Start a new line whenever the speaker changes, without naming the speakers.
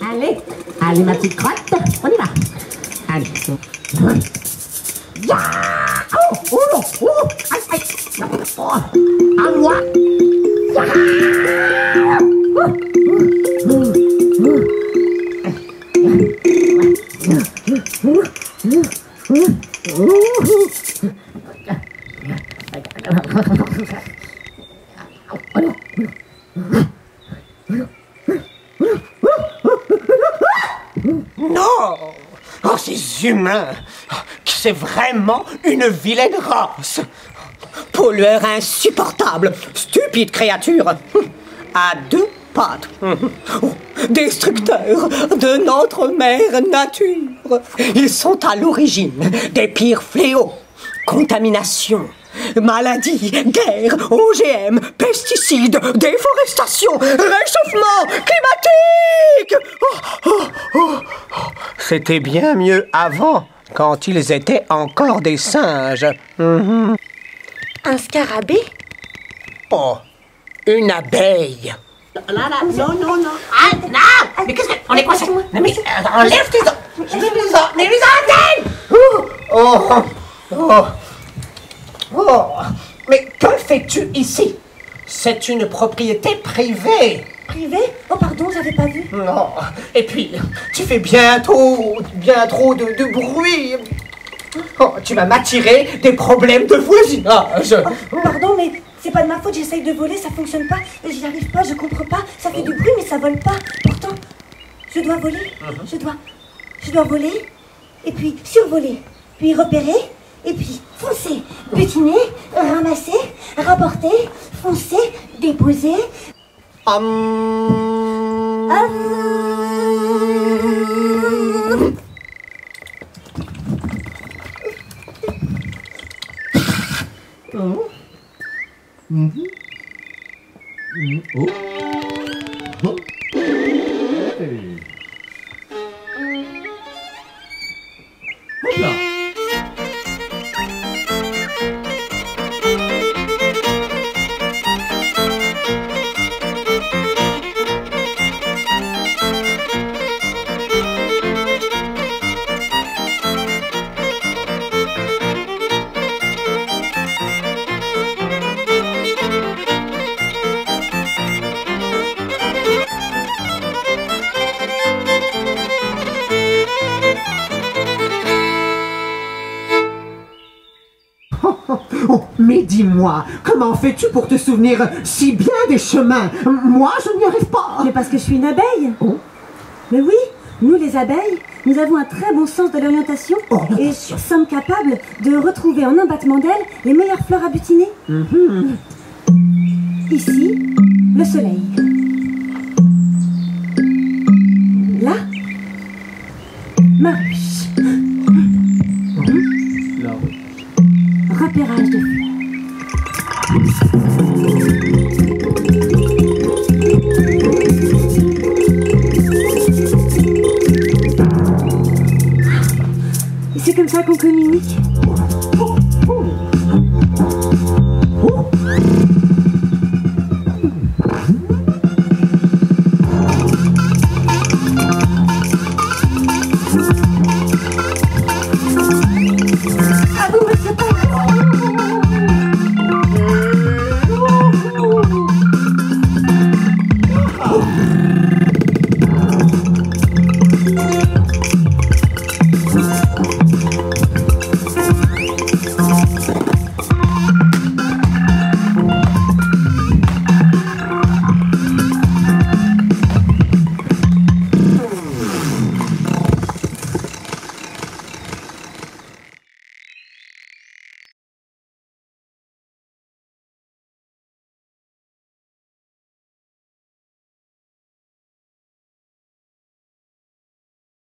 Allez, allez ma petite crotte, on y va. Allez. Ya! Oh, oh, oh, aïe, aïe. Oh, à moi. Ya!
Non! Oh, ces humains! C'est vraiment une vilaine race! Pollueur insupportable! Stupide créature! À deux pattes! Destructeurs de notre mère nature! Ils sont à l'origine des pires fléaux! Contamination! Maladies, guerre, OGM, pesticides, déforestation, réchauffement climatique. C'était bien mieux avant, quand ils étaient encore des singes.
Un scarabée?
Oh, une abeille.
Là, non, non, non. Ah, non. Mais qu'est-ce que... On est quoi, ça? Mais enlève tes... Mais les antennes.
Mais que fais-tu ici? C'est une propriété privée.
Privée? Oh pardon, j'avais pas vu.
Non, et puis, tu fais bien trop de bruit. Oh, tu vas m'attirer des problèmes de voisinage.
Oh, pardon, mais c'est pas de ma faute, j'essaye de voler, ça fonctionne pas. J'y arrive pas, je comprends pas. Ça fait du bruit, mais ça vole pas. Pourtant, je dois voler. Je dois voler, et puis survoler, puis repérer, et puis foncer, butiner, ramasser, rapporter, foncer, déposer.
Oh, mais dis-moi, comment fais-tu pour te souvenir si bien des chemins? Moi, je n'y arrive pas.
Mais parce que je suis une abeille.
Oh.
Mais oui, nous les abeilles, nous avons un très bon sens de l'orientation et sommes capables de retrouver en un battement d'ailes les meilleures fleurs à butiner. Ici, le soleil. Là, ma ruche. Repérage de fleurs. Et c'est comme ça qu'on communique.